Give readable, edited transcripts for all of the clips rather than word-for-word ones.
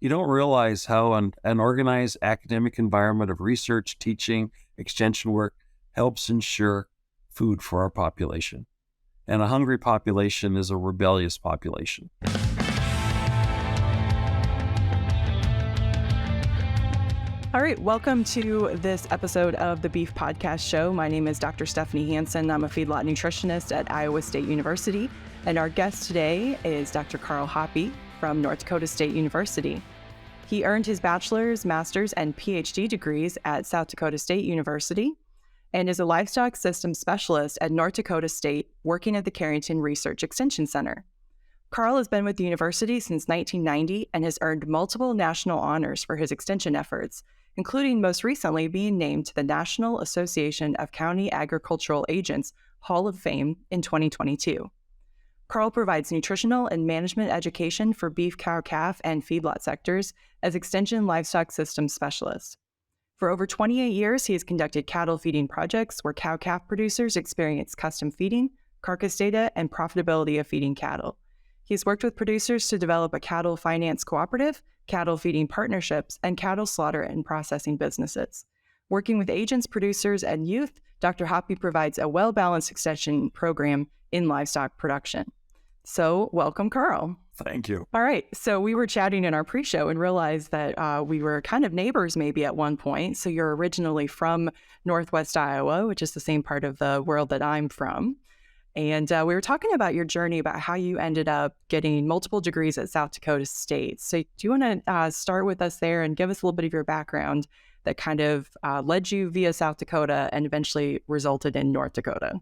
You don't realize how an organized academic environment of research, teaching, extension work helps ensure food for our population. And a hungry population is a rebellious population. All right, welcome to this episode of the Beef Podcast Show. My name is Dr. Stephanie Hansen. I'm a feedlot nutritionist at Iowa State University. And our guest today is Dr. Karl Hoppe from North Dakota State University. He earned his bachelor's, master's, and PhD degrees at South Dakota State University and is a livestock systems specialist at North Dakota State, working at the Carrington Research Extension Center. Karl has been with the university since 1990 and has earned multiple national honors for his extension efforts, including most recently being named to the National Association of County Agricultural Agents Hall of Fame in 2022. Karl provides nutritional and management education for beef, cow, calf, and feedlot sectors as Extension Livestock Systems Specialist. For over 28 years, he has conducted cattle feeding projects where cow-calf producers experience custom feeding, carcass data, and profitability of feeding cattle. He's worked with producers to develop a cattle finance cooperative, cattle feeding partnerships, and cattle slaughter and processing businesses. Working with agents, producers, and youth, Dr. Hoppe provides a well-balanced extension program in livestock production. So welcome, Karl. Thank you. All right. So we were chatting in our pre-show and realized that we were kind of neighbors maybe at one point. So you're originally from Northwest Iowa, which is the same part of the world that I'm from. And we were talking about your journey, about how you ended up getting multiple degrees at South Dakota State. So do you want to start with us there and give us a little bit of your background that kind of led you via South Dakota and eventually resulted in North Dakota?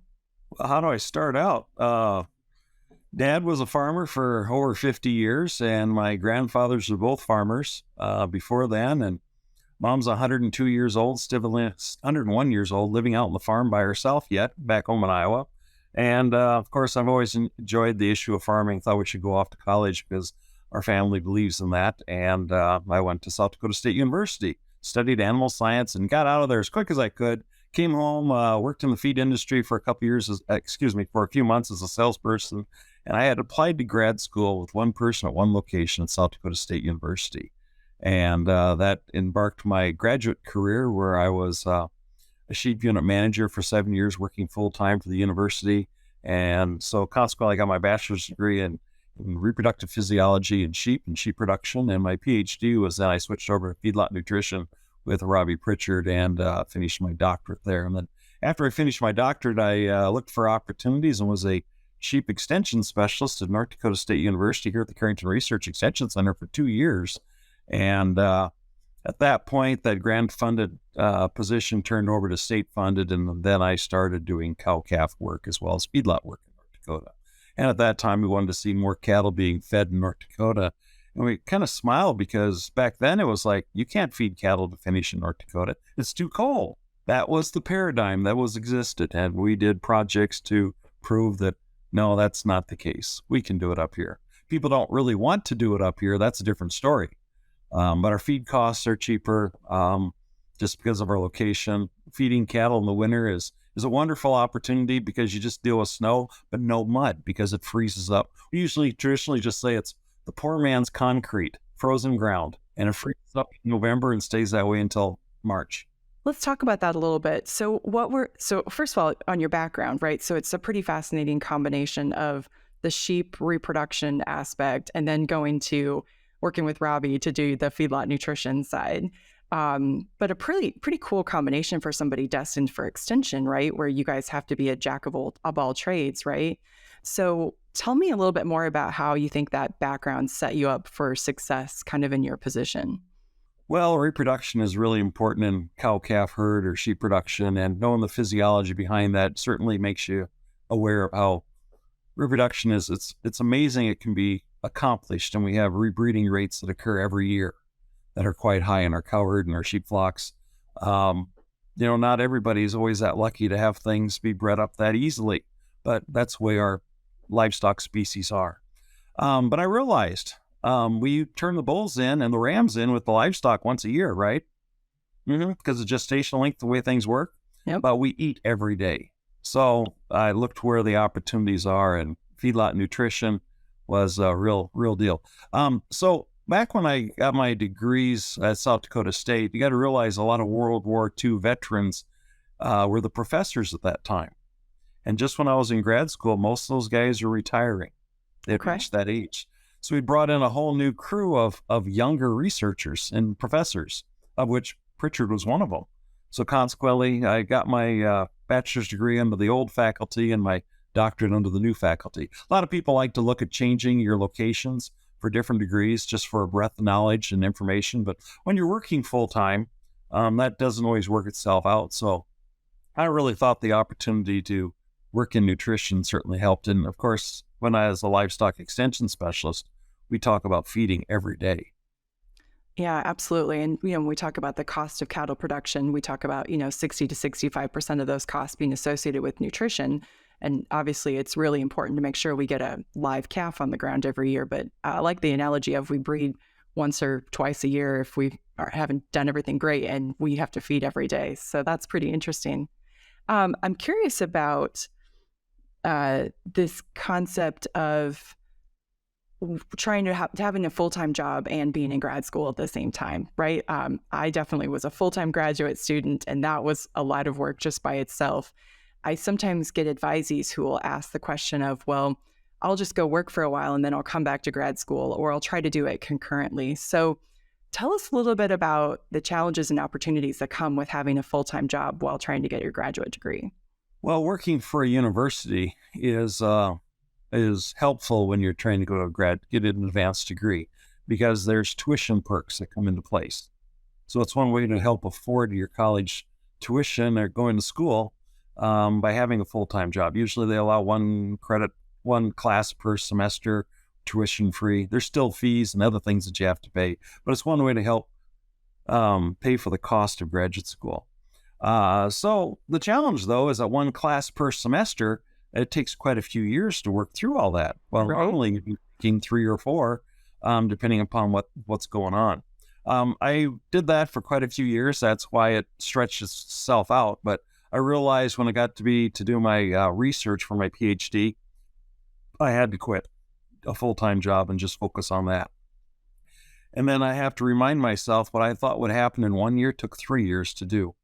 Well, how do I start out? Dad was a farmer for over 50 years, and my grandfathers were both farmers before then. And Mom's 102 years old, still 101 years old, living out on the farm by herself yet, back home in Iowa. And of course, I've always enjoyed the issue of farming. Thought we should go off to college because our family believes in that. And I went to South Dakota State University, studied animal science, and got out of there as quick as I could. Came home, worked in the feed industry for for a few months as a salesperson. And I had applied to grad school with one person at one location at South Dakota State University. And that embarked my graduate career, where I was a sheep unit manager for 7 years, working full-time for the university. And so consequently, I got my bachelor's degree in reproductive physiology and sheep production. And my PhD was then I switched over to feedlot nutrition with Robbie Pritchard and finished my doctorate there. And then after I finished my doctorate, I looked for opportunities and was a sheep extension specialist at North Dakota State University here at the Carrington Research Extension Center for 2 years. And at that point, that grant funded position turned over to state funded. And then I started doing cow-calf work as well as feedlot work in North Dakota. And at that time, we wanted to see more cattle being fed in North Dakota. And we kind of smiled because back then it was like, you can't feed cattle to finish in North Dakota. It's too cold. That was the paradigm that was existed. And we did projects to prove that, no, that's not the case. We can do it up here. People don't really want to do it up here. That's a different story. But our feed costs are cheaper just because of our location. Feeding cattle in the winter is a wonderful opportunity because you just deal with snow, but no mud because it freezes up. We traditionally just say it's the poor man's concrete, frozen ground, and it freezes up in November and stays that way until March. Let's talk about that a little bit. So first of all, on your background, right? So it's a pretty fascinating combination of the sheep reproduction aspect and then going to working with Robbie to do the feedlot nutrition side. But a pretty cool combination for somebody destined for extension, right? Where you guys have to be a jack of all trades, right? So tell me a little bit more about how you think that background set you up for success kind of in your position. Well, reproduction is really important in cow-calf herd or sheep production, and knowing the physiology behind that certainly makes you aware of how reproduction is. It's amazing it can be accomplished, and we have rebreeding rates that occur every year that are quite high in our cow herd and our sheep flocks. Not everybody is always that lucky to have things be bred up that easily, but that's the way our livestock species are. But I realized we turn the bulls in and the rams in with the livestock once a year, right? Because of gestational length, the way things work. Yep. But we eat every day. So I looked where the opportunities are, and feedlot nutrition was a real deal. So Back when I got my degrees at South Dakota State, you got to realize a lot of World War II veterans were the professors at that time. And just when I was in grad school, most of those guys were retiring. They'd Okay. reached that age. So we brought in a whole new crew of younger researchers and professors, of which Pritchard was one of them. So consequently, I got my bachelor's degree under the old faculty and my doctorate under the new faculty. A lot of people like to look at changing your locations for different degrees just for a breadth of knowledge and information. But when you're working full time, that doesn't always work itself out. So I really thought the opportunity to work in nutrition certainly helped. And of course, when I was a livestock extension specialist, we talk about feeding every day. Yeah, absolutely. And, when we talk about the cost of cattle production, we talk about, 60 to 65% of those costs being associated with nutrition. And obviously, it's really important to make sure we get a live calf on the ground every year. But I like the analogy of we breed once or twice a year if we haven't done everything great and we have to feed every day. So that's pretty interesting. I'm curious about this concept of trying to having a full-time job and being in grad school at the same time, right? I definitely was a full-time graduate student, and that was a lot of work just by itself. I sometimes get advisees who will ask the question of, well, I'll just go work for a while and then I'll come back to grad school, or I'll try to do it concurrently. So tell us a little bit about the challenges and opportunities that come with having a full-time job while trying to get your graduate degree. Well, working for a university is helpful when you're trying to go to get an advanced degree because there's tuition perks that come into place. So it's one way to help afford your college tuition or going to school by having a full-time job. Usually they allow one class per semester, tuition free. There's still fees and other things that you have to pay, but it's one way to help pay for the cost of graduate school. So the challenge, though, is that one class per semester, it takes quite a few years to work through all that. Well, Right. normally you'd be taking 3 or 4, depending upon what's going on. I did that for quite a few years. That's why it stretches itself out. But I realized when I got to do my research for my PhD, I had to quit a full-time job and just focus on that. And then I have to remind myself what I thought would happen in 1 year took 3 years to do.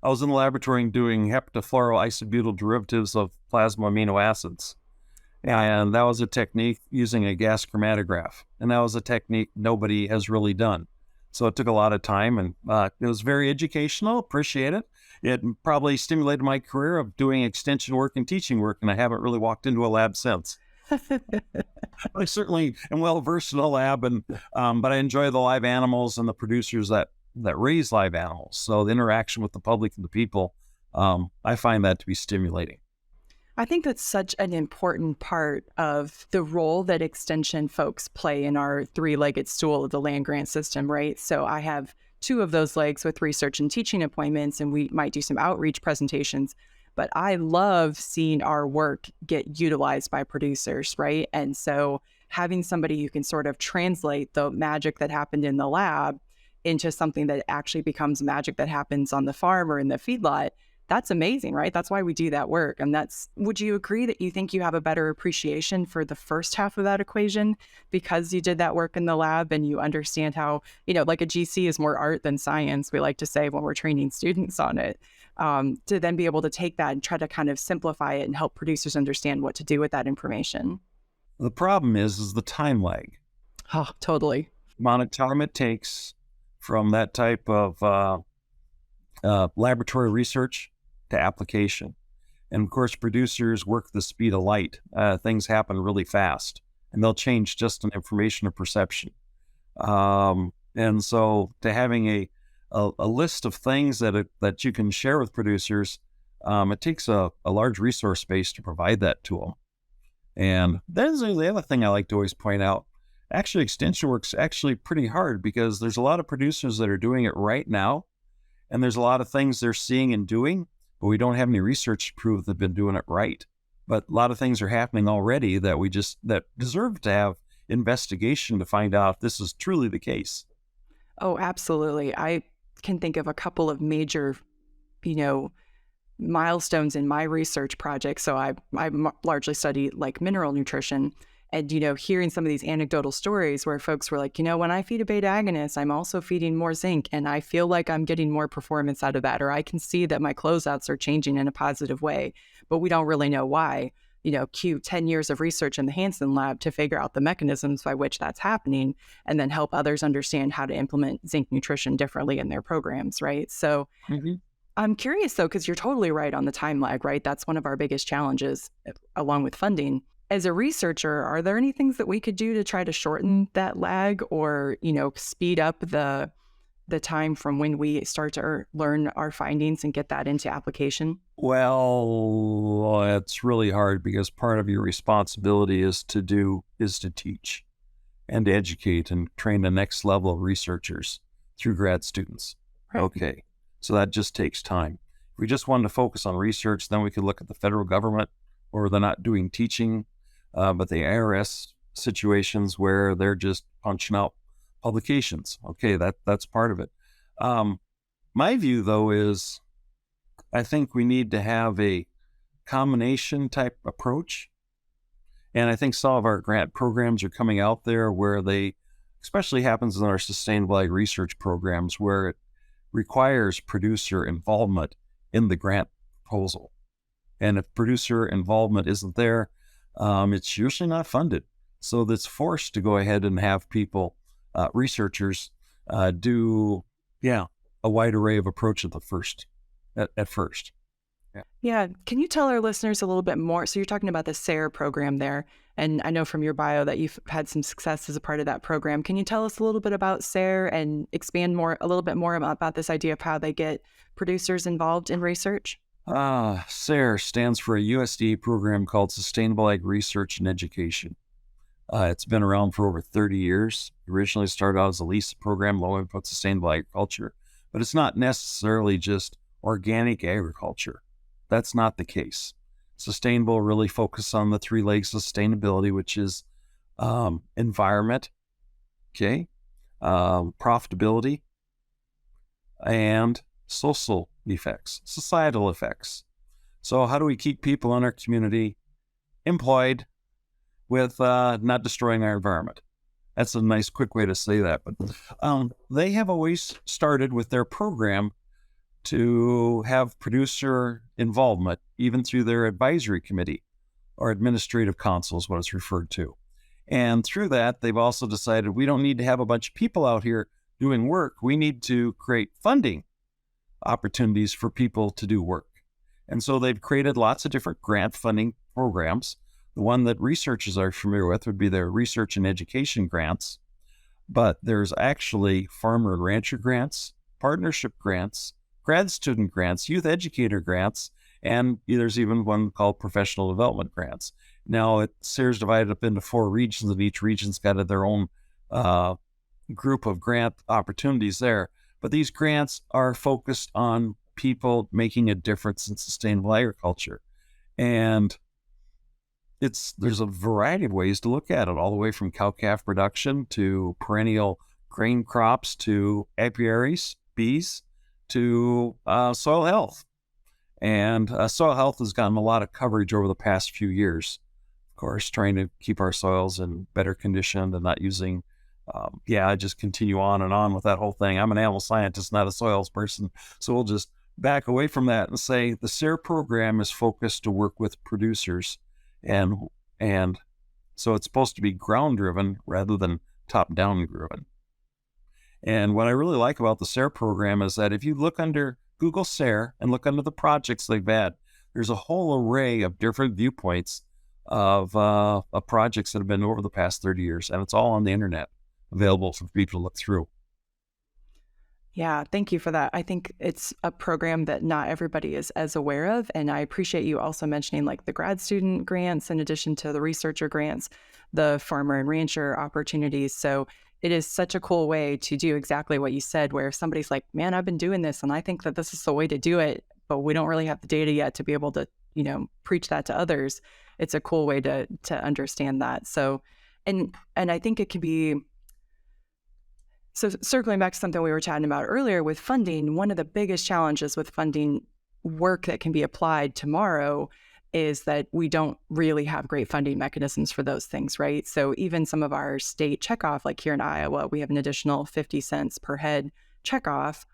I was in the laboratory doing heptafluoroisobutyl derivatives of plasma amino acids. And that was a technique using a gas chromatograph. And that was a technique nobody has really done. So it took a lot of time and it was very educational. Appreciate it. It probably stimulated my career of doing extension work and teaching work. And I haven't really walked into a lab since. I certainly am well versed in a lab, but I enjoy the live animals and the producers that raise live animals. So the interaction with the public and the people, I find that to be stimulating. I think that's such an important part of the role that extension folks play in our three-legged stool of the land grant system, right? So I have two of those legs with research and teaching appointments, and we might do some outreach presentations. But I love seeing our work get utilized by producers, right? And so having somebody who can sort of translate the magic that happened in the lab into something that actually becomes magic that happens on the farm or in the feedlot, that's amazing, right? That's why we do that work. And would you agree that you think you have a better appreciation for the first half of that equation because you did that work in the lab and you understand how, like a GC is more art than science, we like to say when we're training students on it, to then be able to take that and try to kind of simplify it and help producers understand what to do with that information? The problem is the time lag. Oh, totally. Amount of time it takes from that type of laboratory research to application. And of course, producers work the speed of light. Things happen really fast, and they'll change just in information or perception. And so to having a list of things that you can share with producers, it takes a large resource base to provide that to them. And there's the other thing I like to always point out. Actually, extension work's actually pretty hard because there's a lot of producers that are doing it right now, and there's a lot of things they're seeing and doing, but we don't have any research to prove they've been doing it right. But a lot of things are happening already that deserve to have investigation to find out if this is truly the case. Oh, absolutely. I can think of a couple of major, milestones in my research project. So I largely study like mineral nutrition. And, hearing some of these anecdotal stories where folks were like, when I feed a beta agonist, I'm also feeding more zinc and I feel like I'm getting more performance out of that, or I can see that my closeouts are changing in a positive way, but we don't really know why. Cue 10 years of research in the Hansen lab to figure out the mechanisms by which that's happening and then help others understand how to implement zinc nutrition differently in their programs, right? So I'm curious, though, because you're totally right on the time lag, right? That's one of our biggest challenges, along with funding. As a researcher, are there any things that we could do to try to shorten that lag or, speed up the time from when we start to learn our findings and get that into application? Well, it's really hard because part of your responsibility is to teach and to educate and train the next level of researchers through grad students. Right. Okay, so that just takes time. If we just wanted to focus on research, then we could look at the federal government where they're not doing teaching, but the IRS situations where they're just punching out publications. Okay, that's part of it. My view, though, is I think we need to have a combination type approach. And I think some of our grant programs are coming out there where especially happens in our sustainable ag research programs, where it requires producer involvement in the grant proposal. And if producer involvement isn't there, it's usually not funded. So that's forced to go ahead and have people, researchers, do a wide array of approach at first. Yeah. Can you tell our listeners a little bit more? So you're talking about the SARE program there, and I know from your bio that you've had some success as a part of that program. Can you tell us a little bit about SARE and expand a little bit more about this idea of how they get producers involved in research? SARE stands for a USDA program called Sustainable Ag Research and Education. It's been around for over 30 years. Originally started out as a LISA program, low input sustainable agriculture, but it's not necessarily just organic agriculture. That's not the case. Sustainable really focuses on the three legs of sustainability, which is environment, profitability, and social effects, societal effects. So how do we keep people in our community employed with not destroying our environment? That's a nice, quick way to say that. But they have always started with their program to have producer involvement, even through their advisory committee or administrative council is what it's referred to. And through that, they've also decided we don't need to have a bunch of people out here doing work. We need to create funding opportunities for people to do work. And so they've created lots of different grant funding programs. The one that researchers are familiar with would be their research and education grants. But there's actually farmer and rancher grants, partnership grants, grad student grants, youth educator grants, and there's even one called professional development grants. Now, SARE's divided up into 4 regions, and each region's got their own group of grant opportunities there. But these grants are focused on people making a difference in sustainable agriculture. And there's a variety of ways to look at it, all the way from cow-calf production to perennial grain crops to apiaries, bees, to soil health. And soil health has gotten a lot of coverage over the past few years. Of course, trying to keep our soils in better condition and not using, I just continue on and on with that whole thing. I'm an animal scientist, not a soils person. So we'll just back away from that and say the SARE program is focused to work with producers. And so it's supposed to be ground-driven rather than top-down driven. And what I really like about the SARE program is that if you look under Google SARE and look under the projects they've had, there's a whole array of different viewpoints of projects that have been over the past 30 years. And it's all on the internet, available for people to look through. Yeah, thank you for that. I think it's a program that not everybody is as aware of. And I appreciate you also mentioning like the grad student grants, in addition to the researcher grants, the farmer and rancher opportunities. So it is such a cool way to do exactly what you said, where if somebody's like, man, I've been doing this and I think that this is the way to do it, but we don't really have the data yet to be able to, preach that to others. It's a cool way to understand that. So, and I think it can be, so circling back to something we were chatting about earlier with funding, one of the biggest challenges with funding work that can be applied tomorrow is that we don't really have great funding mechanisms for those things, right? So even some of our state checkoff, like here in Iowa, we have an additional 50 cents per head checkoff.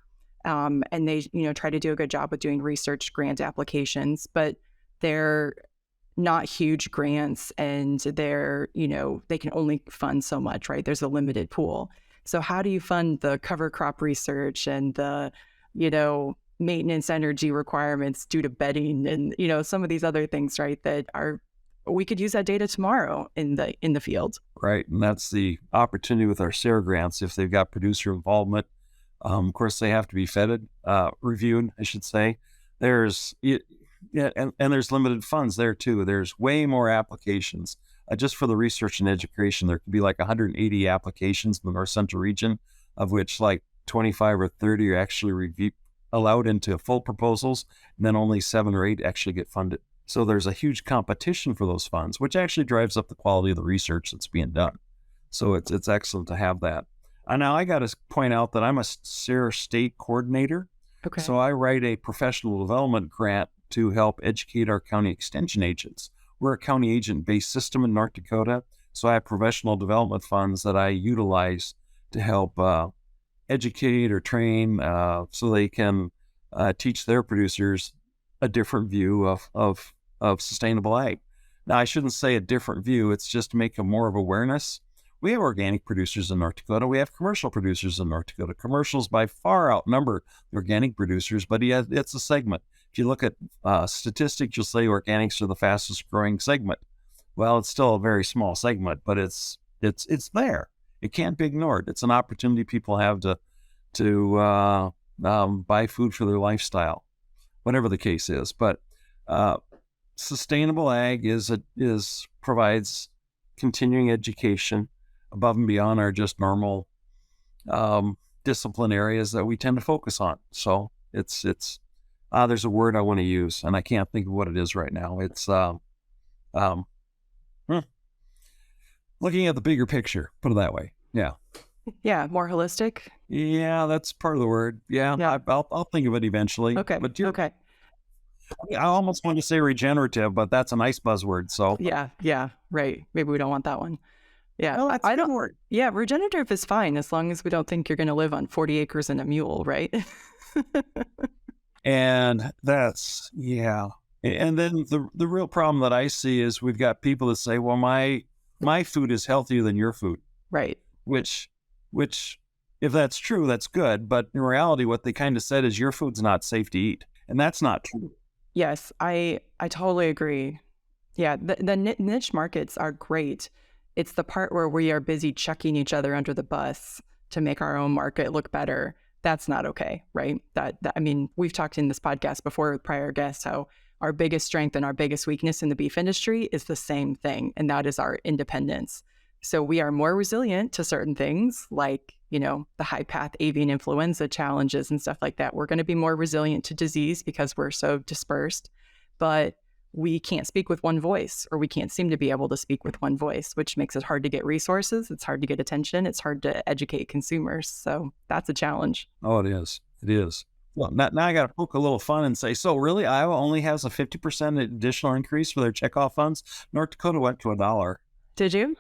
And they, try to do a good job with doing research grant applications, but they're not huge grants, and they're, they can only fund so much, right? There's a limited pool. So how do you fund the cover crop research and the, maintenance energy requirements due to bedding and, some of these other things, right? We could use that data tomorrow in the field. Right. And that's the opportunity with our SARE grants. If they've got producer involvement, of course, they have to be reviewed, I should say. There's there's limited funds there too. There's way more applications. Just for the research and education, there could be like 180 applications in the North Central region, of which like 25 or 30 are actually allowed into full proposals, and then only 7 or 8 actually get funded. So there's a huge competition for those funds, which actually drives up the quality of the research that's being done. So it's excellent to have that. Now I got to point out that I'm a SARE state coordinator. Okay. So I write a professional development grant to help educate our county extension agents. We're a county agent-based system in North Dakota, so I have professional development funds that I utilize to help educate or train so they can teach their producers a different view of sustainable ag. Now, I shouldn't say a different view. It's just to make more of awareness. We have organic producers in North Dakota. We have commercial producers in North Dakota. Commercials by far outnumber the organic producers, but it's a segment. If you look at statistics, you'll say organics are the fastest growing segment. Well, it's still a very small segment, but it's there. It can't be ignored. It's an opportunity people have to buy food for their lifestyle, whatever the case is. But sustainable ag provides continuing education above and beyond our just normal discipline areas that we tend to focus on. So there's a word I want to use, and I can't think of what it is right now. It's looking at the bigger picture, put it that way. Yeah. Yeah, more holistic. Yeah, that's part of the word. Yeah. I'll think of it eventually. Okay. But okay. I almost want to say regenerative, but that's a nice buzzword. So yeah, right. Maybe we don't want that one. Yeah, well, I don't. Word. Yeah, regenerative is fine as long as we don't think you're going to live on 40 acres and a mule, right? And that's And then the real problem that I see is we've got people that say, well, my food is healthier than your food. Right. Which if that's true, that's good. But in reality, what they kind of said is your food's not safe to eat. And that's not true. Yes, I totally agree. Yeah, the niche markets are great. It's the part where we are busy chucking each other under the bus to make our own market look better. That's not okay, right? I mean, we've talked in this podcast before with prior guests how our biggest strength and our biggest weakness in the beef industry is the same thing, and that is our independence. So we are more resilient to certain things like, the high path avian influenza challenges and stuff like that. We're going to be more resilient to disease because we're so dispersed, but we can't speak with one voice, or we can't seem to be able to speak with one voice, which makes it hard to get resources. It's hard to get attention. It's hard to educate consumers. So that's a challenge. Oh, it is. It is. Well, now I got to poke a little fun and say, so really, Iowa only has a 50% additional increase for their checkoff funds. North Dakota went to $1. Did you?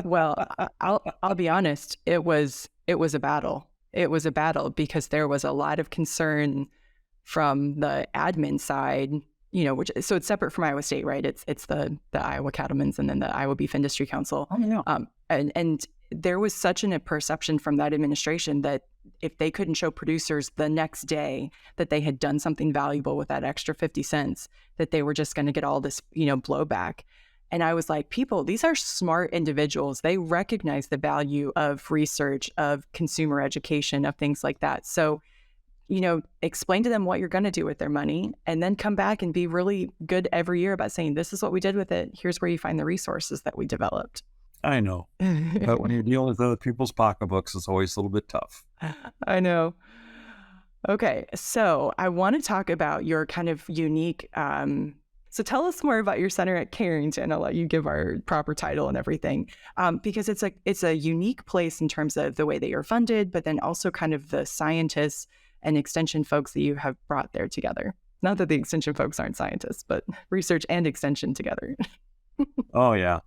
Well, I'll be honest. It was a battle. It was a battle because there was a lot of concern from the admin side, so it's separate from Iowa State, right? It's the Iowa Cattlemen's and then the Iowa Beef Industry Council. Oh, yeah. And there was such a perception from that administration that if they couldn't show producers the next day that they had done something valuable with that extra 50 cents, that they were just going to get all this, blowback. And I was like, these are smart individuals. They recognize the value of research, of consumer education, of things like that. So, explain to them what you're going to do with their money, and then come back and be really good every year about saying, this is what we did with it. Here's where you find the resources that we developed. I know. But when you're dealing with other people's pocketbooks, it's always a little bit tough. I know. Okay. So I want to talk about your kind of unique, so tell us more about your center at Carrington. I'll let you give our proper title and everything, because it's a unique place in terms of the way that you're funded, but then also kind of the scientists and extension folks that you have brought there together. Not that the extension folks aren't scientists, but research and extension together. Oh, yeah.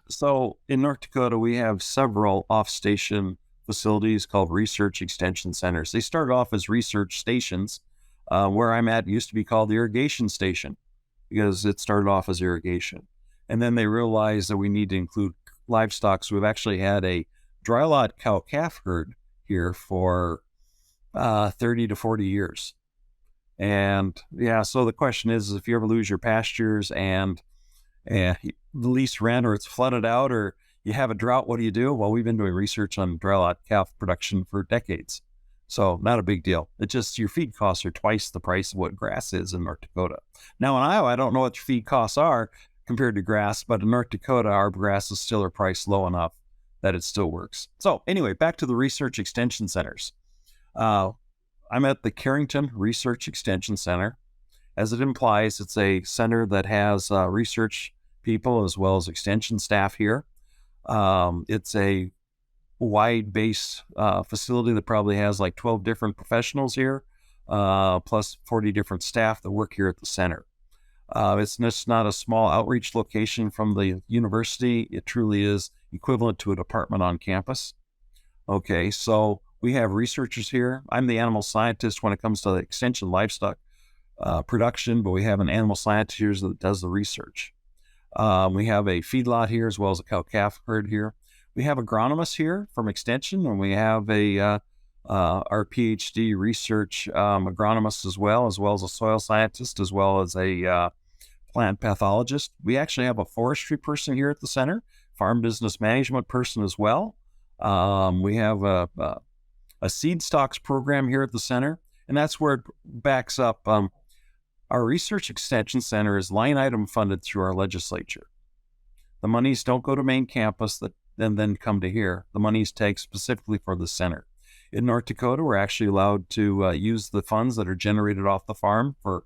So in North Dakota, we have several off-station facilities called research extension centers. They started off as research stations. Where I'm at used to be called the irrigation station because it started off as irrigation. And then they realized that we need to include livestock. So we've actually had a dry lot cow-calf herd here for 30 to 40 years. And yeah, so the question is if you ever lose your pastures and the lease rent or it's flooded out or you have a drought, what do you do? Well, we've been doing research on dry lot calf production for decades. So not a big deal. It's just your feed costs are twice the price of what grass is in North Dakota. Now in Iowa, I don't know what your feed costs are compared to grass, but in North Dakota, our grass is still priced low enough that it still works. So anyway, back to the research extension centers. I'm at the Carrington Research Extension Center. As it implies, it's a center that has research people as well as extension staff here. It's a wide-based facility that probably has like 12 different professionals here, plus 40 different staff that work here at the center. It's just not a small outreach location from the university. It truly is equivalent to a department on campus. Okay, so we have researchers here. I'm the animal scientist when it comes to the extension livestock production, but we have an animal scientist here that does the research. We have a feedlot here as well as a cow-calf herd here. We have agronomists here from extension, and we have our PhD research agronomist as well as a soil scientist, as well as a plant pathologist. We actually have a forestry person here at the center, farm business management person as well. We have a seed stocks program here at the center, and that's where it backs up. Our research extension center is line item funded through our legislature. The monies don't go to main campus that then come to here. The monies take specifically for the center. In North Dakota, we're actually allowed to use the funds that are generated off the farm for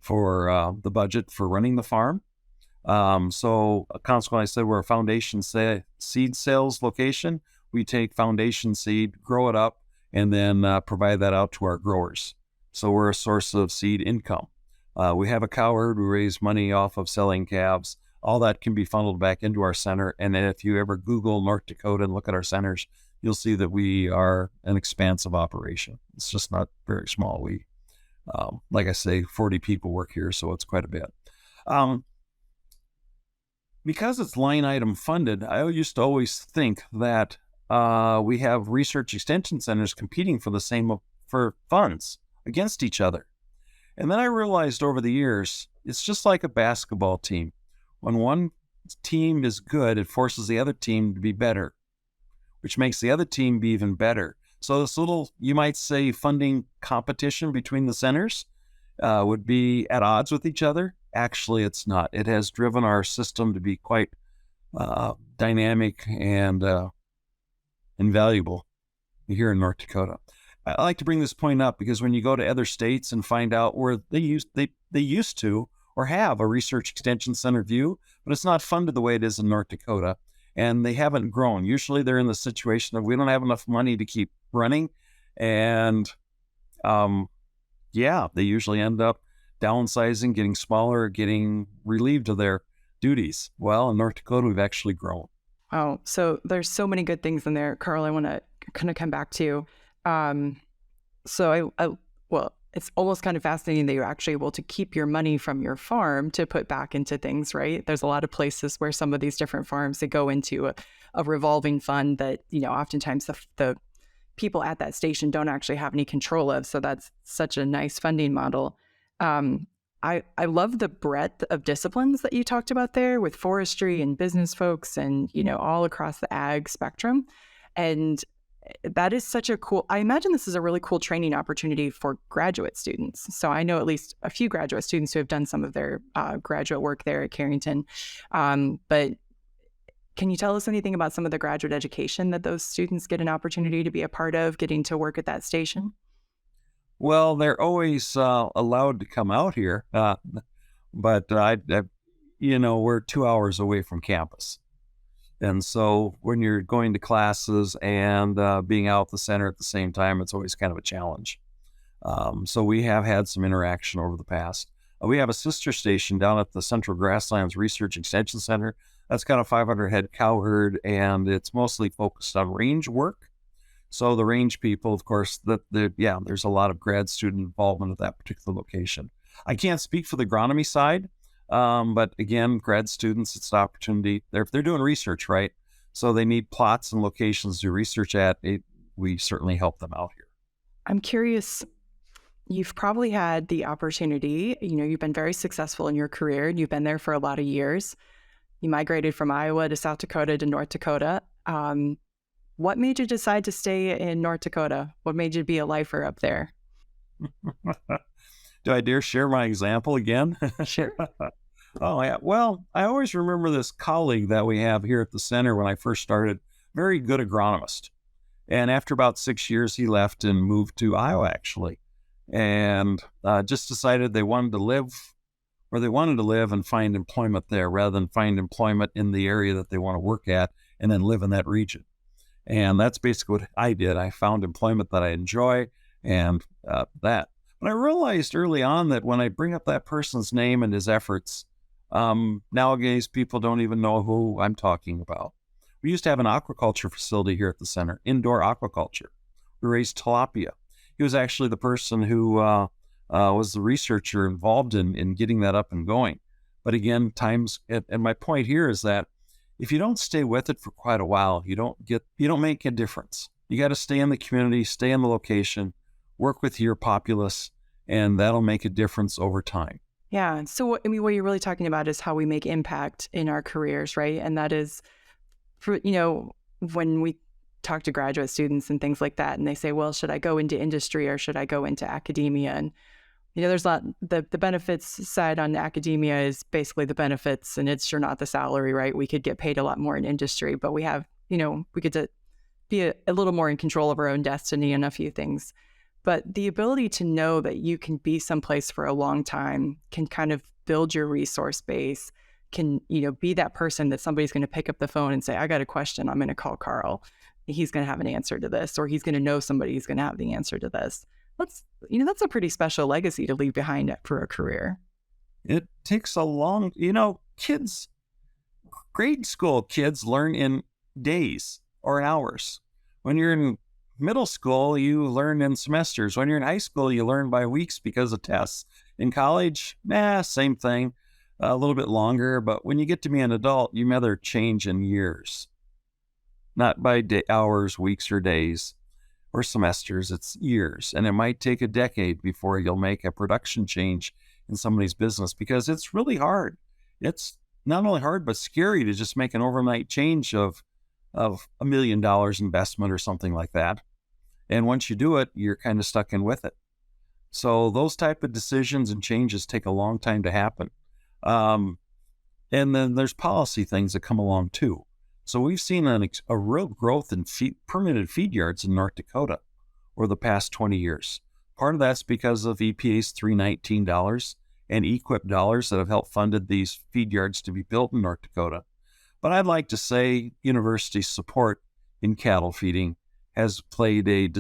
the budget for running the farm. So consequently, I said we're a foundation seed sales location. We take foundation seed, grow it up, and then provide that out to our growers. So we're a source of seed income. We have a cow herd. We raise money off of selling calves. All that can be funneled back into our center. And if you ever Google North Dakota and look at our centers, you'll see that we are an expansive operation. It's just not very small. We, like I say, 40 people work here, so it's quite a bit. Because it's line item funded, I used to always think that we have research extension centers competing for funds against each other. And then I realized over the years, it's just like a basketball team. When one team is good, it forces the other team to be better, which makes the other team be even better. So this little, you might say, funding competition between the centers would be at odds with each other. Actually, it's not. It has driven our system to be quite dynamic and invaluable here in North Dakota. I like to bring this point up because when you go to other states and find out where they used to or have a research extension center view, but it's not funded the way it is in North Dakota, and they haven't grown. Usually they're in the situation of we don't have enough money to keep running, and they usually end up downsizing, getting smaller, getting relieved of their duties. Well, in North Dakota, we've actually grown. Wow. So there's so many good things in there, Karl, I want to kind of come back to. Well, it's almost kind of fascinating that you're actually able to keep your money from your farm to put back into things, right? There's a lot of places where some of these different farms, they go into a revolving fund that, oftentimes the people at that station don't actually have any control of. So that's such a nice funding model. I love the breadth of disciplines that you talked about there with forestry and business folks and, all across the ag spectrum. And that is such a cool, I imagine this is a really cool training opportunity for graduate students. So I know at least a few graduate students who have done some of their graduate work there at Carrington. But can you tell us anything about some of the graduate education that those students get an opportunity to be a part of, getting to work at that station? Well, they're always allowed to come out here, but we're 2 hours away from campus. And so when you're going to classes and being out at the center at the same time, it's always kind of a challenge. So we have had some interaction over the past. We have a sister station down at the Central Grasslands Research Extension Center. That's got a 500 head cow herd, and it's mostly focused on range work. So the range people, of course, there's a lot of grad student involvement at that particular location. I can't speak for the agronomy side, but again, grad students, it's an opportunity. They're doing research, right? So they need plots and locations to do research at. We certainly help them out here. I'm curious, you've probably had the opportunity, you've been very successful in your career. You've been there for a lot of years. You migrated from Iowa to South Dakota to North Dakota. What made you decide to stay in North Dakota? What made you be a lifer up there? Do I dare share my example again? Sure. Oh, yeah. Well, I always remember this colleague that we have here at the center when I first started, very good agronomist. And after about 6 years, he left and moved to Iowa, actually, and just decided they wanted to live where they wanted to live and find employment there rather than find employment in the area that they want to work at and then live in that region. And that's basically what I did. I found employment that I enjoy and that. But I realized early on that when I bring up that person's name and his efforts, nowadays people don't even know who I'm talking about. We used to have an aquaculture facility here at the center, indoor aquaculture. We raised tilapia. He was actually the person who was the researcher involved in getting that up and going. But again, and my point here is that if you don't stay with it for quite a while, you don't make a difference. You got to stay in the community, stay in the location, work with your populace, and that'll make a difference over time. Yeah. So, what you're really talking about is how we make impact in our careers, right? And that is, when we talk to graduate students and things like that, and they say, well, should I go into industry or should I go into academia? And there's a lot, the benefits side on academia is basically the benefits, and it's sure not the salary, right? We could get paid a lot more in industry, but we have, we get to be a little more in control of our own destiny and a few things. But the ability to know that you can be someplace for a long time can kind of build your resource base, can, be that person that somebody's going to pick up the phone and say, I got a question, I'm going to call Karl. He's going to have an answer to this, or he's going to know somebody who's going to have the answer to this. That's a pretty special legacy to leave behind for a career. It takes a long, kids, grade school kids learn in days or hours. When you're in middle school, you learn in semesters. When you're in high school, you learn by weeks because of tests. In college, same thing, a little bit longer. But when you get to be an adult, you rather change in years, not by hours, weeks, or days. Or semesters, it's years. And it might take a decade before you'll make a production change in somebody's business because it's really hard. It's not only hard, but scary to just make an overnight change of $1 million investment or something like that. And once you do it, you're kind of stuck in with it. So those type of decisions and changes take a long time to happen. And then there's policy things that come along too. So we've seen a real growth in permitted feed yards in North Dakota over the past 20 years. Part of that's because of EPA's $319 and EQIP dollars that have helped funded these feed yards to be built in North Dakota. But I'd like to say university support in cattle feeding has played a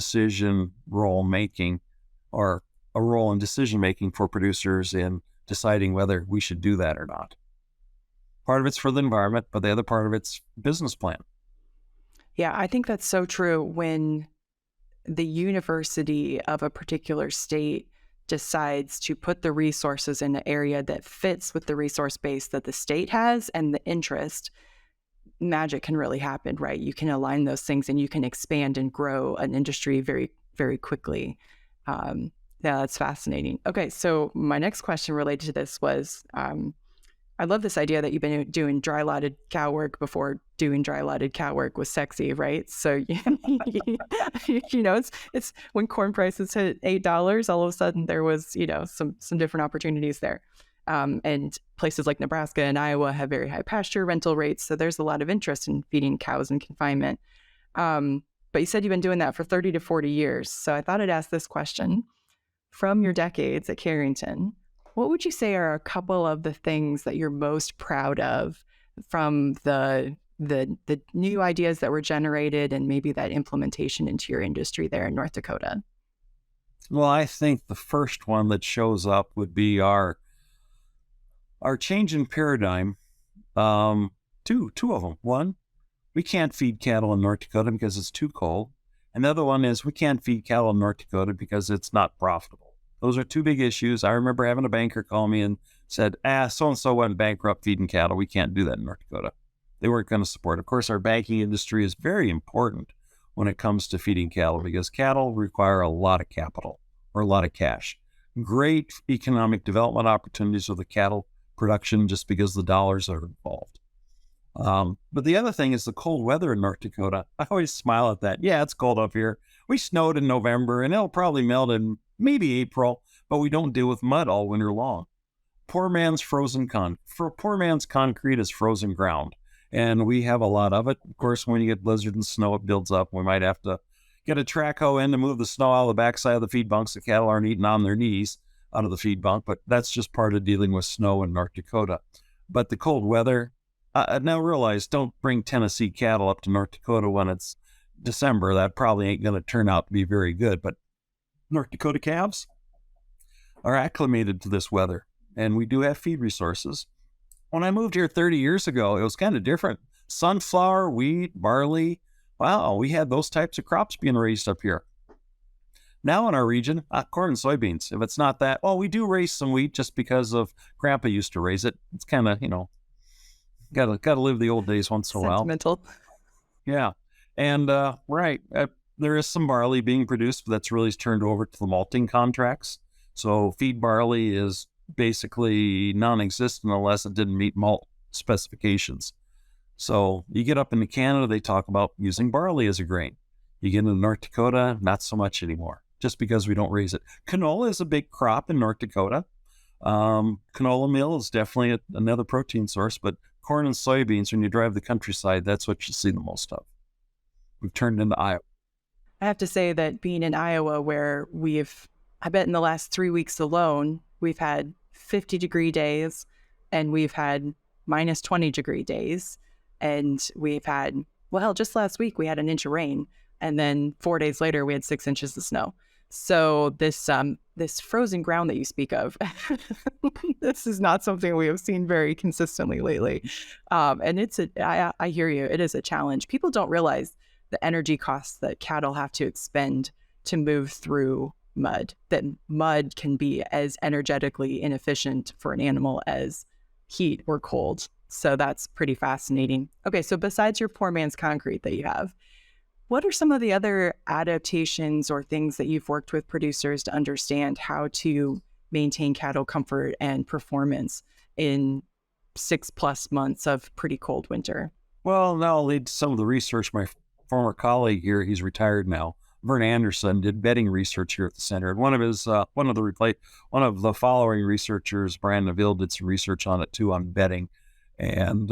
role in decision making for producers in deciding whether we should do that or not. Part of it's for the environment, but the other part of it's business plan. Yeah, I think that's so true. When the university of a particular state decides to put the resources in an area that fits with the resource base that the state has and the interest, magic can really happen, right? You can align those things and you can expand and grow an industry very, very quickly. Yeah, that's fascinating. Okay, so my next question related to this was, I love this idea that you've been doing dry lotted cow work before doing dry lotted cow work was sexy, right? So, it's when corn prices hit $8, all of a sudden there was, some different opportunities there. And places like Nebraska and Iowa have very high pasture rental rates. So there's a lot of interest in feeding cows in confinement. But you said you've been doing that for 30 to 40 years. So I thought I'd ask this question. From your decades at Carrington, what would you say are a couple of the things that you're most proud of from the new ideas that were generated and maybe that implementation into your industry there in North Dakota? Well, I think the first one that shows up would be our change in paradigm. Two of them. One, we can't feed cattle in North Dakota because it's too cold. And the other one is we can't feed cattle in North Dakota because it's not profitable. Those are two big issues. I remember having a banker call me and said, so-and-so went bankrupt feeding cattle. We can't do that in North Dakota. They weren't going to support. Of course, our banking industry is very important when it comes to feeding cattle because cattle require a lot of capital or a lot of cash. Great economic development opportunities with the cattle production just because the dollars are involved. But the other thing is the cold weather in North Dakota. I always smile at that. Yeah, it's cold up here. We snowed in November and it'll probably melt in maybe April, but we don't deal with mud all winter long. Poor man's concrete is frozen ground, and we have a lot of it. Of course, when you get blizzard and snow, it builds up. We might have to get a track hoe in to move the snow out of the backside of the feed bunks. The cattle aren't eating on their knees out of the feed bunk, but that's just part of dealing with snow in North Dakota. But the cold weather, now realize, don't bring Tennessee cattle up to North Dakota when it's December. That probably ain't going to turn out to be very good. But North Dakota calves are acclimated to this weather, and we do have feed resources. When I moved here 30 years ago, it was kind of different. Sunflower, wheat, barley. Wow, we had those types of crops being raised up here. Now in our region, corn and soybeans. If it's not that, well, we do raise some wheat just because of Grandpa used to raise it. It's kind of, gotta live the old days once in a while. Sentimental. Yeah. And there is some barley being produced, but that's really turned over to the malting contracts. So feed barley is basically non-existent unless it didn't meet malt specifications. So you get up into Canada, they talk about using barley as a grain. You get into North Dakota, not so much anymore, just because we don't raise it. Canola is a big crop in North Dakota. Canola meal is definitely another protein source, but corn and soybeans, when you drive the countryside, that's what you see the most of. We've turned into Iowa. I have to say that being in Iowa, where I bet in the last 3 weeks alone, we've had 50-degree days and we've had minus 20-degree days. And we've had, just last week we had an inch of rain. And then 4 days later, we had 6 inches of snow. So this frozen ground that you speak of, this is not something we have seen very consistently lately. And I hear you, it is a challenge. People don't realize the energy costs that cattle have to expend to move through mud, that mud can be as energetically inefficient for an animal as heat or cold. So that's pretty fascinating. Okay, so besides your poor man's concrete that you have, what are some of the other adaptations or things that you've worked with producers to understand how to maintain cattle comfort and performance in 6+ months of pretty cold winter? Well, now I'll lead to some of the research. My former colleague here, he's retired now, Vern Anderson, did bedding research here at the center. And one of the following researchers, Brian Neville, did some research on it too, on bedding. And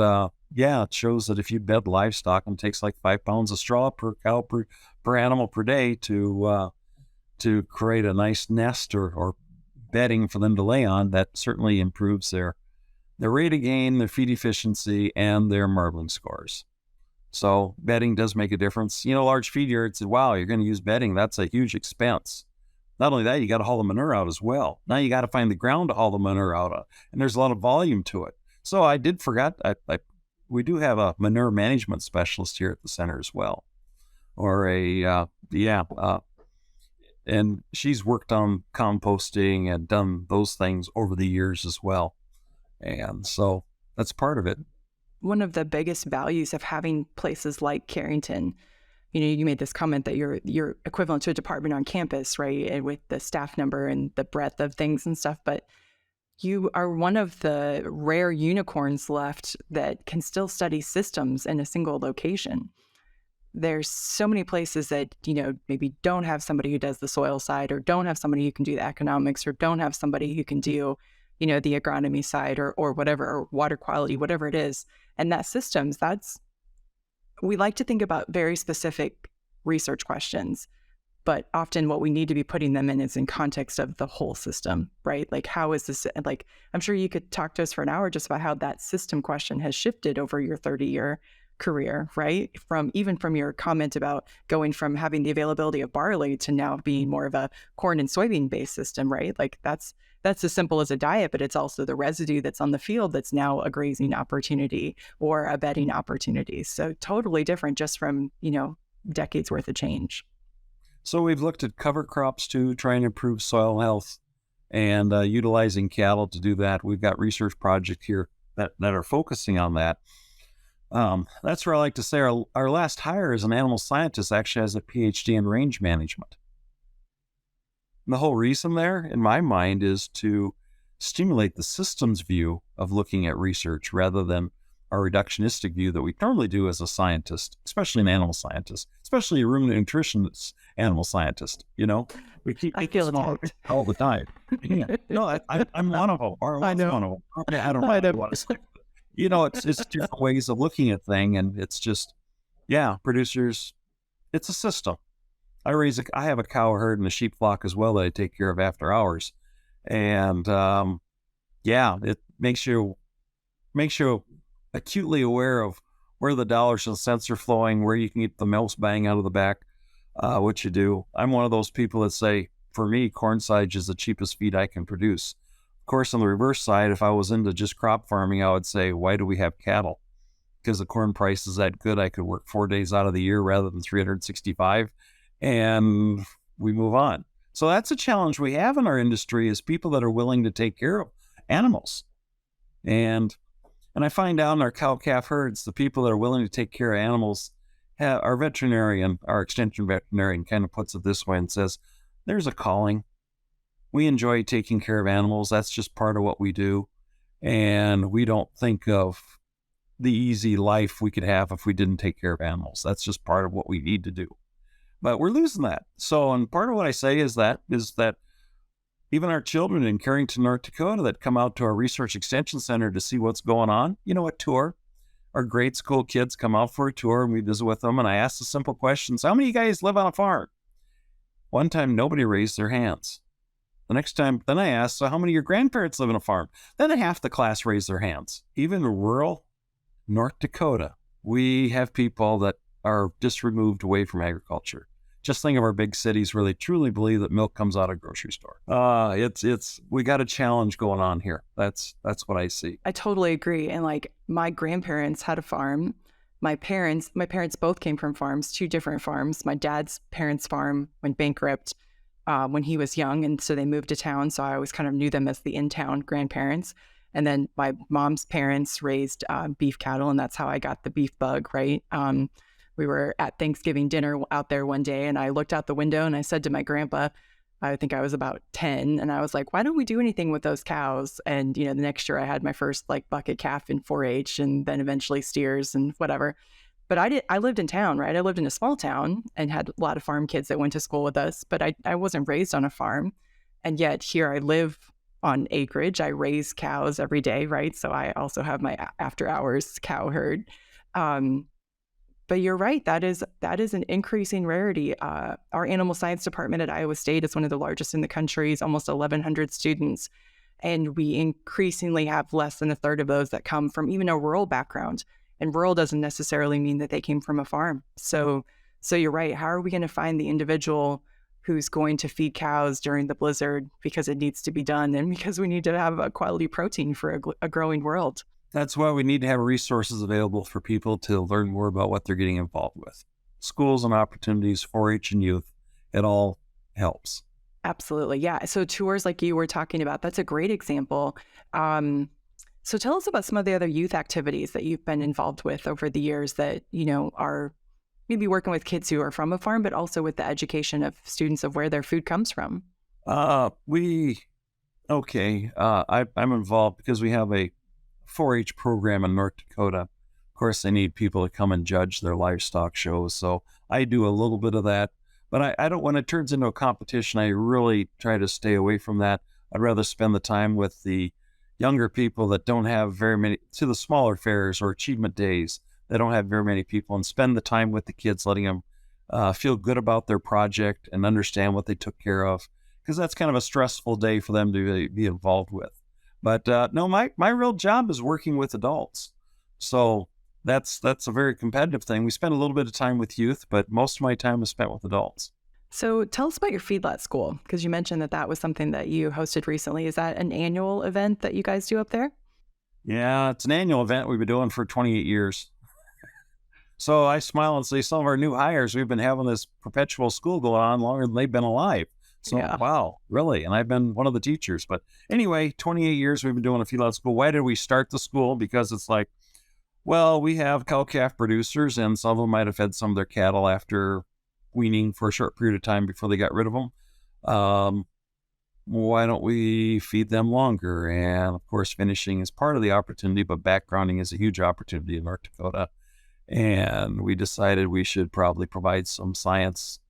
it shows that if you bed livestock, and it takes like 5 pounds of straw per cow per animal per day to create a nice nest or bedding for them to lay on, that certainly improves their rate of gain, their feed efficiency, and their marbling scores. So bedding does make a difference. Large feed yards, wow, you're going to use bedding. That's a huge expense. Not only that, you got to haul the manure out as well. Now you got to find the ground to haul the manure out of, and there's a lot of volume to it. So I did forget, we do have a manure management specialist here at the center as well, and she's worked on composting and done those things over the years as well. And so that's part of it. One of the biggest values of having places like Carrington, you made this comment that you're equivalent to a department on campus, right? And with the staff number and the breadth of things and stuff, but you are one of the rare unicorns left that can still study systems in a single location. There's so many places that, maybe don't have somebody who does the soil side, or don't have somebody who can do the economics, or don't have somebody who can do, the agronomy side or whatever, or water quality, whatever it is. And that systems, we like to think about very specific research questions, but often what we need to be putting them in is in context of the whole system, right? Like, how is this, I'm sure you could talk to us for an hour just about how that system question has shifted over your 30-year career, right? Even from your comment about going from having the availability of barley to now being more of a corn and soybean based system, right? Like that's as simple as a diet, but it's also the residue that's on the field that's now a grazing opportunity or a bedding opportunity. So totally different just from, decades worth of change. So we've looked at cover crops too, trying to improve soil health and utilizing cattle to do that. We've got research projects here that are focusing on that. That's where I like to say our last hire as an animal scientist actually has a PhD in range management. And the whole reason there, in my mind, is to stimulate the systems view of looking at research rather than our reductionistic view that we normally do as a scientist, especially an animal scientist, especially a ruminant nutritionist animal scientist. We keep I feel small attacked. all the time. Yeah. No, I'm one of them. Or I know. one of them. I don't know. What to say. It's different ways of looking at thing, and it's just, producers. It's a system. I have a cow herd and a sheep flock as well that I take care of after hours, and it makes you acutely aware of where the dollars and cents are flowing, where you can get the most bang out of the back. What you do. I'm one of those people that say, for me, corn silage is the cheapest feed I can produce. Of course, on the reverse side, if I was into just crop farming, I would say, why do we have cattle? Because the corn price is that good, I could work 4 days out of the year rather than 365. And we move on. So that's a challenge we have in our industry is people that are willing to take care of animals. And I find out in our cow-calf herds, the people that are willing to take care of animals, our veterinarian, our extension veterinarian kind of puts it this way and says, there's a calling. We enjoy taking care of animals. That's just part of what we do. And we don't think of the easy life we could have if we didn't take care of animals. That's just part of what we need to do. But we're losing that. So, and part of what I say is that even our children in Carrington, North Dakota that come out to our research extension center to see what's going on, a tour, our grade school kids come out for a tour and we visit with them. And I ask the simple questions, how many of you guys live on a farm? One time, nobody raised their hands. The next time, then I asked, so how many of your grandparents live on a farm? Then half the class raised their hands. Even in rural North Dakota, we have people that are just removed away from agriculture. Just think of our big cities where they truly believe that milk comes out of a grocery store. We got a challenge going on here. That's what I see. I totally agree. And like my grandparents had a farm. My parents both came from farms, 2 different farms. My dad's parents' farm went bankrupt when he was young. And so they moved to town. So I always kind of knew them as the in-town grandparents. And then my mom's parents raised beef cattle. And that's how I got the beef bug, right? We were at Thanksgiving dinner out there one day and I looked out the window and I said to my grandpa, I think I was about 10, and I was like, why don't we do anything with those cows? And, the next year I had my first bucket calf in 4-H and then eventually steers and whatever. But I lived in town, right? I lived in a small town and had a lot of farm kids that went to school with us, but I wasn't raised on a farm. And yet here I live on acreage. I raise cows every day, right? So I also have my after hours cow herd. But you're right. That is an increasing rarity. Our animal science department at Iowa State is one of the largest in the country. It's almost 1,100 students. And we increasingly have less than a third of those that come from even a rural background. And rural doesn't necessarily mean that they came from a farm. So you're right. How are we going to find the individual who's going to feed cows during the blizzard because it needs to be done and because we need to have a quality protein for a growing world? That's why we need to have resources available for people to learn more about what they're getting involved with. Schools and opportunities, 4-H and youth, it all helps. Absolutely. Yeah. So tours like you were talking about, that's a great example. So tell us about some of the other youth activities that you've been involved with over the years that, are maybe working with kids who are from a farm, but also with the education of students of where their food comes from. I'm involved because we have a 4-H program in North Dakota. Of course, they need people to come and judge their livestock shows. So I do a little bit of that, but I don't, when it turns into a competition, I really try to stay away from that. I'd rather spend the time with the younger people that don't have very many, to the smaller fairs or achievement days that don't have very many people, and spend the time with the kids, letting them feel good about their project and understand what they took care of, because that's kind of a stressful day for them to be involved with. But no, my real job is working with adults. So that's a very competitive thing. We spend a little bit of time with youth, but most of my time is spent with adults. So tell us about your Feedlot school, because you mentioned that that was something that you hosted recently. Is that an annual event that you guys do up there? Yeah, it's an annual event we've been doing for 28 years. So I smile and say some of our new hires, we've been having this perpetual school go on longer than they've been alive. So, Yeah. wow, really? And I've been one of the teachers. But anyway, 28 years we've been doing a feedlot school. Why did we start the school? Because it's like, well, we have cow-calf producers, and some of them might have fed some of their cattle after weaning for a short period of time before they got rid of them. Why don't we feed them longer? And of course, finishing is part of the opportunity, but backgrounding is a huge opportunity in North Dakota. And we decided we should probably provide some science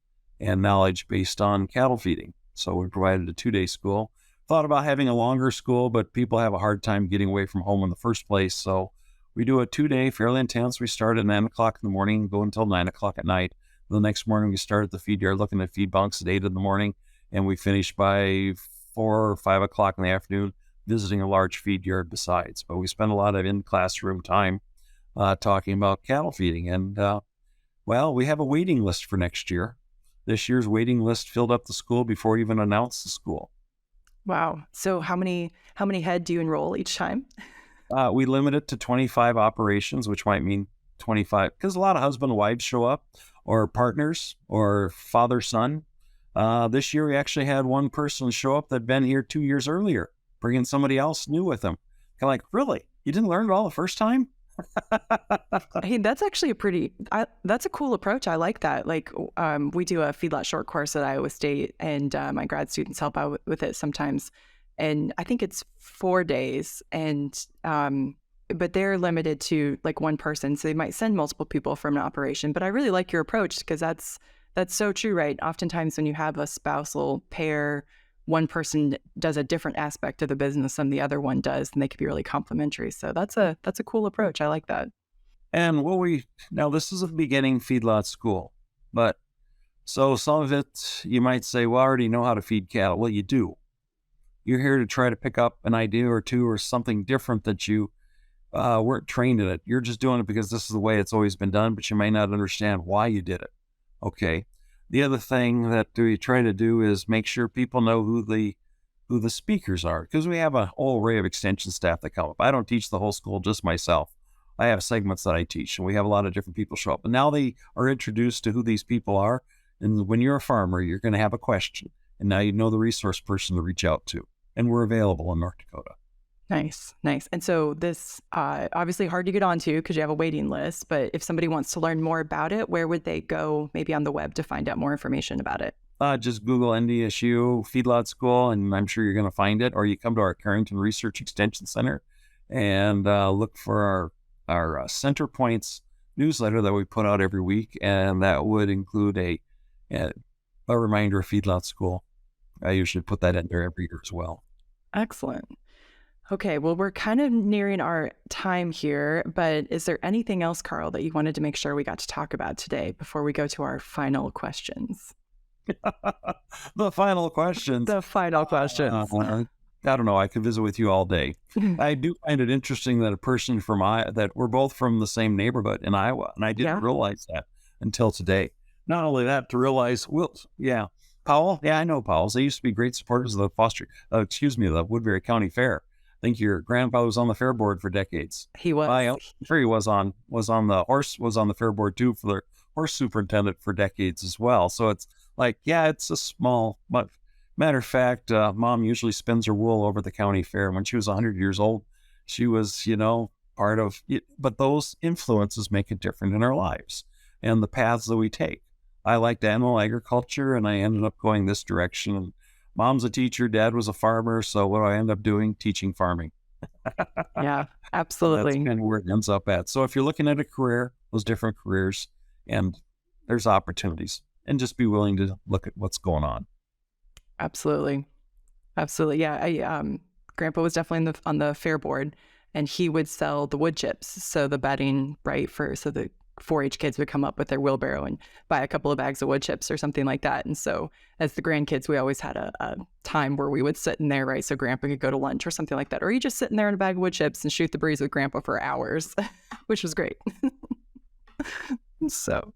and knowledge based on cattle feeding. So we provided a 2-day school. Thought about having a longer school, but people have a hard time getting away from home in the first place. So we do a 2-day, fairly intense. We start at 9 o'clock in the morning, go until 9 o'clock at night. The next morning, we start at the feed yard looking at feed bunks at 8 in the morning, and we finish by 4 or 5 o'clock in the afternoon visiting a large feed yard besides. But we spend a lot of in-classroom time talking about cattle feeding. And, well, we have a waiting list for next year. This year's waiting list filled up the school before we even announced the school. Wow. So how many head do you enroll each time? We limit it to 25 operations, which might mean 25, because a lot of husband and wives show up, or partners, or father-son. This year, we actually had one person show up that'd been here 2 years earlier, bringing somebody else new with them. Kind of like, really? You didn't learn it all the first time? Hey, that's actually that's a cool approach. I like that. Like, we do a feedlot short course at Iowa State, and my grad students help out with it sometimes. And I think it's 4 days, and but they're limited to like one person, so they might send multiple people from an operation. But I really like your approach, because that's so true, right? Oftentimes when you have a spousal pair, one person does a different aspect of the business than the other one does, and they could be really complementary. So that's a cool approach. I like that. And now this is a beginning feedlot school, but so some of it you might say, well, I already know how to feed cattle. Well, you do. You're here to try to pick up an idea or two or something different that you weren't trained in it. You're just doing it because this is the way it's always been done, but you may not understand why you did it. Okay. The other thing that we try to do is make sure people know who the speakers are, because we have a whole array of extension staff that come up. I don't teach the whole school, just myself. I have segments that I teach, and we have a lot of different people show up. And now they are introduced to who these people are. And when you're a farmer, you're going to have a question. And now you know the resource person to reach out to. And we're available in North Dakota. Nice. And so this obviously hard to get onto because you have a waiting list, but if somebody wants to learn more about it, where would they go maybe on the web to find out more information about it? Just Google NDSU Feedlot School, and I'm sure you're going to find it. Or you come to our Carrington Research Extension Center and look for our Center Points newsletter that we put out every week, and that would include a reminder of Feedlot School. I usually put that in there every year as well. Excellent. Okay, well, we're kind of nearing our time here, but is there anything else, Karl, that you wanted to make sure we got to talk about today before we go to our final questions? The final questions. The final questions. I don't know. I could visit with you all day. I do find it interesting that a person from that we're both from the same neighborhood in Iowa, and I didn't realize that until today. Not only that, to realize, Powell. Yeah, I know Powell's. They used to be great supporters of the Woodbury County Fair. I think your grandfather was on the fair board for decades. He was. I'm sure he was on the fair board too for the horse superintendent for decades as well. So it's like, yeah, it's a small, but matter of fact, Mom usually spins her wool over the county fair. When she was 100 years old, she was, part of it. But those influences make it different in our lives and the paths that we take. I liked animal agriculture, and I ended up going this direction. And Mom's a teacher, Dad was a farmer, so what do I end up doing? Teaching farming. Yeah, absolutely. That's kind of where it ends up at. So if you're looking at a career, those different careers, and there's opportunities, and just be willing to look at what's going on. Absolutely. Yeah, Grandpa was definitely on the fair board, and he would sell the wood chips, so the bedding, right, so the 4-H kids would come up with their wheelbarrow and buy a couple of bags of wood chips or something like that. And so as the grandkids, we always had a time where we would sit in there, right? So grandpa could go to lunch or something like that. Or you just sit in there in a bag of wood chips and shoot the breeze with grandpa for hours, which was great. So,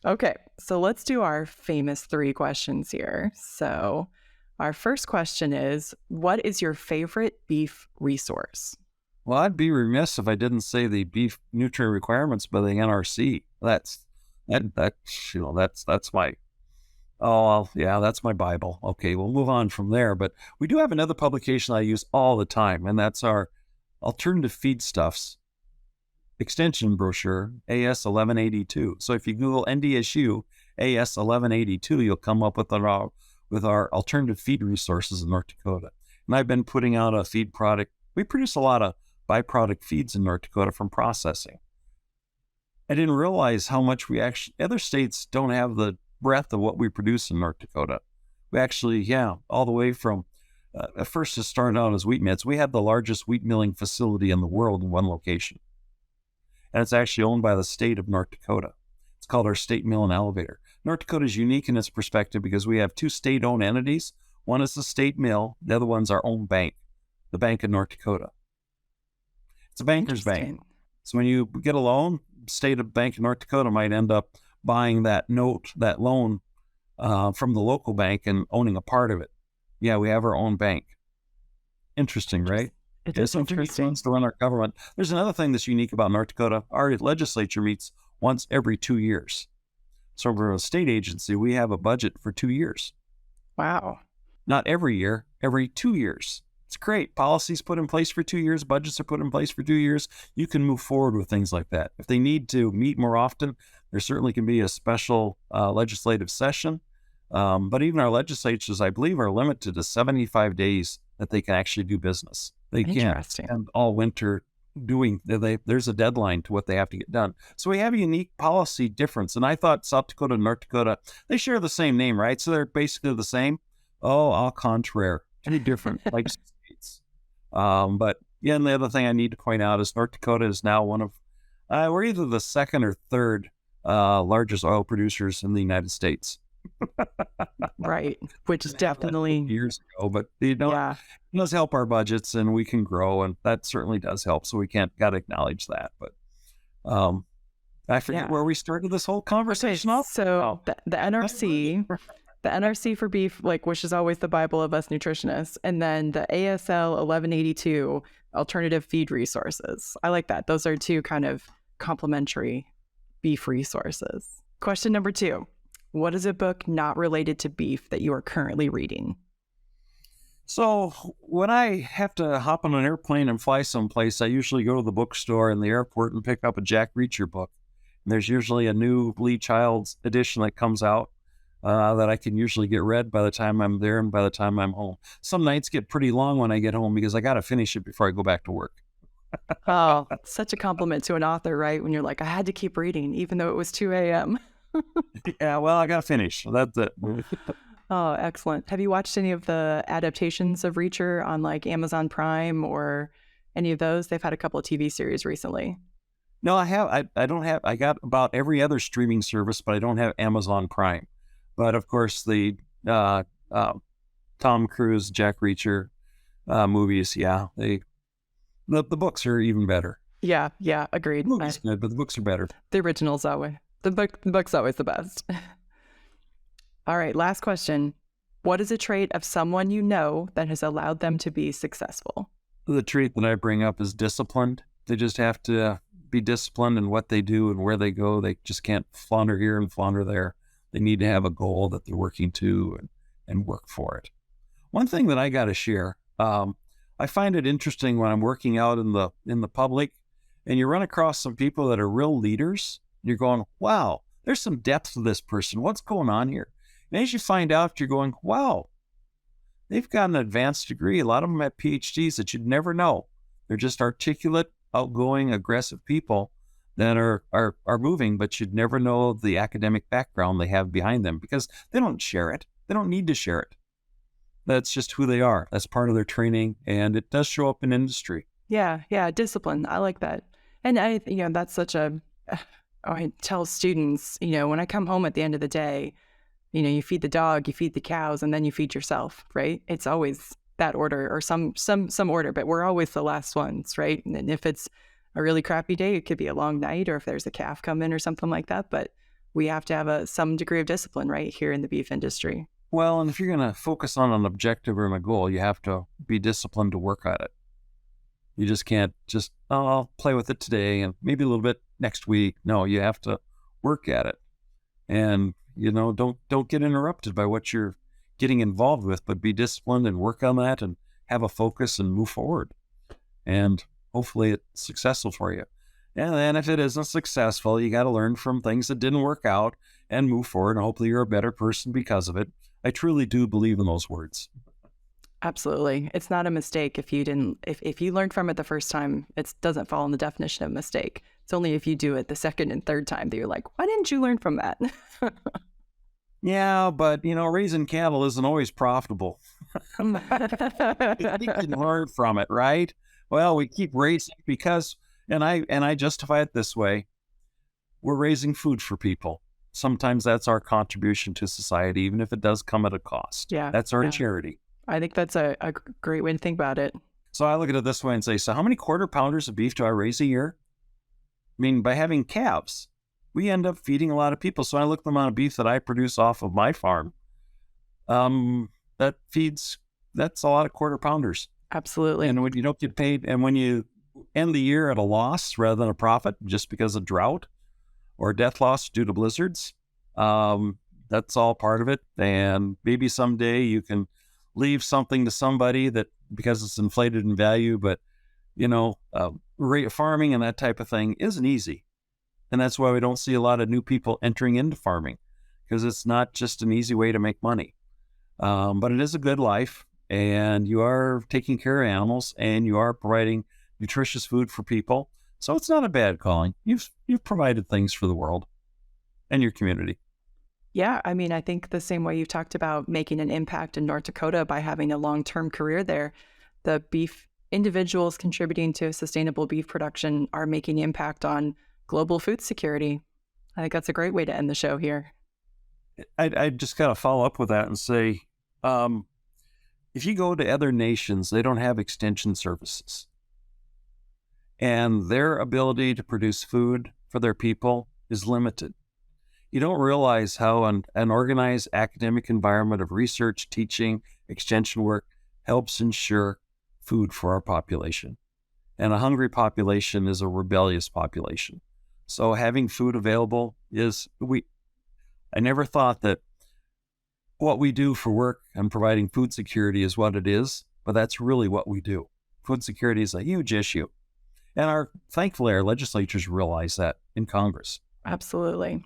okay. So let's do our famous 3 questions here. So our first question is, what is your favorite beef resource? Well, I'd be remiss if I didn't say the beef nutrient requirements by the NRC. That's my that's my Bible. Okay, we'll move on from there. But we do have another publication I use all the time, and that's our alternative feedstuffs extension brochure, AS 1182. So if you Google NDSU AS 1182, you'll come up with our alternative feed resources in North Dakota. And I've been putting out a feed product. We produce a lot of byproduct feeds in North Dakota from processing. I didn't realize how much other states don't have the breadth of what we produce in North Dakota. We actually, all the way from, at first it started out as wheat millets. We have the largest wheat milling facility in the world in one location. And it's actually owned by the state of North Dakota. It's called our State Mill and Elevator. North Dakota is unique in its perspective because we have 2 state-owned entities. One is the state mill. The other one's our own bank, the Bank of North Dakota. It's a banker's bank. So when you get a loan, state of Bank of North Dakota might end up buying that loan from the local bank and owning a part of it. Yeah, we have our own bank. Interesting, right? It is interesting to run our government. There's another thing that's unique about North Dakota. Our legislature meets once every 2 years. So for a state agency, we have a budget for 2 years. Wow. Not every year, every 2 years. It's great. Policies put in place for 2 years. Budgets are put in place for 2 years. You can move forward with things like that. If they need to meet more often, there certainly can be a special legislative session. But even our legislatures, I believe, are limited to 75 days that they can actually do business. They can't spend all winter there's a deadline to what they have to get done. So we have a unique policy difference. And I thought South Dakota and North Dakota, they share the same name, right? So they're basically the same. Oh, au contraire. Any different, like states. But and the other thing I need to point out is North Dakota is now one of, we're either the second or third largest oil producers in the United States. Right, which is definitely years ago, but it does help our budgets and we can grow, and that certainly does help. So we got to acknowledge that. But I forget where we started this whole conversation off. So the NRC, the NRC for beef, which is always the Bible of us nutritionists, and then the ASL 1182 alternative feed resources. I like that. Those are 2 kind of complementary beef resources. Question number 2. What is a book not related to beef that you are currently reading? So when I have to hop on an airplane and fly someplace, I usually go to the bookstore in the airport and pick up a Jack Reacher book. And there's usually a new Lee Child's edition that comes out that I can usually get read by the time I'm there and by the time I'm home. Some nights get pretty long when I get home because I got to finish it before I go back to work. Oh, such a compliment to an author, right? When you're like, I had to keep reading, even though it was 2 a.m. Yeah, well, I got to finish. That's it. Oh, excellent. Have you watched any of the adaptations of Reacher on Amazon Prime or any of those? They've had a couple of TV series recently. No, I have. I don't have. I got about every other streaming service, but I don't have Amazon Prime. But of course, the Tom Cruise, Jack Reacher movies, the books are even better. Yeah, agreed. The movie's good, but the books are better. The original's that way. The book's always the best. All right, last question. What is a trait of someone you know that has allowed them to be successful? The trait that I bring up is disciplined. They just have to be disciplined in what they do and where they go. They just can't flounder here and flounder there. They need to have a goal that they're working to and work for it. One thing that I got to share, I find it interesting when I'm working out in the public and you run across some people that are real leaders. You're going, wow, there's some depth to this person. What's going on here? And as you find out, you're going, wow, they've got an advanced degree. A lot of them have PhDs that you'd never know. They're just articulate, outgoing, aggressive people that are moving, but you'd never know the academic background they have behind them because they don't share it. They don't need to share it. That's just who they are. That's part of their training, and it does show up in industry. Yeah, discipline. I like that. And that's such a I tell students, when I come home at the end of the day, you feed the dog, you feed the cows, and then you feed yourself, right? It's always that order or some order, but we're always the last ones, right? And if it's a really crappy day, it could be a long night, or if there's a calf come in or something like that. But we have to have some degree of discipline right here in the beef industry. Well, and if you're going to focus on an objective or a goal, you have to be disciplined to work at it. You just can't I'll play with it today and maybe a little bit next week. No, you have to work at it. And, don't get interrupted by what you're getting involved with, but be disciplined and work on that and have a focus and move forward. And hopefully it's successful for you. And then if it isn't successful, you got to learn from things that didn't work out and move forward. And hopefully you're a better person because of it. I truly do believe in those words. Absolutely. It's not a mistake if you learned from it the first time, it doesn't fall in the definition of mistake. It's only if you do it the second and third time that you're like, why didn't you learn from that? Yeah, but raising cattle isn't always profitable. We can learn from it, right? Well, we keep raising because, and I justify it this way: we're raising food for people. Sometimes that's our contribution to society, even if it does come at a cost. Yeah, that's our charity. I think that's a great way to think about it. So I look at it this way and say, so how many quarter pounders of beef do I raise a year? I mean, by having calves, we end up feeding a lot of people. So I look at the amount of beef that I produce off of my farm. That's a lot of quarter pounders. Absolutely. And when you don't get paid, and when you end the year at a loss rather than a profit, just because of drought or death loss due to blizzards, that's all part of it. And maybe someday you can leave something to somebody that because it's inflated in value, but farming and that type of thing isn't easy. And that's why we don't see a lot of new people entering into farming, because it's not just an easy way to make money. But it is a good life, and you are taking care of animals, and you are providing nutritious food for people. So it's not a bad calling. You've provided things for the world and your community. Yeah, I mean, I think the same way you talked about making an impact in North Dakota by having a long-term career there, the beef individuals contributing to sustainable beef production are making impact on global food security. I think that's a great way to end the show here. I just got to follow up with that and say, if you go to other nations, they don't have extension services. And their ability to produce food for their people is limited. You don't realize how an organized academic environment of research, teaching, extension work helps ensure food for our population. And a hungry population is a rebellious population. So having food available I never thought that what we do for work and providing food security is what it is, but that's really what we do. Food security is a huge issue. And thankfully, our legislatures realize that in Congress. Absolutely.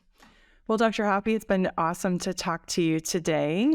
Well, Dr. Hoppe, it's been awesome to talk to you today.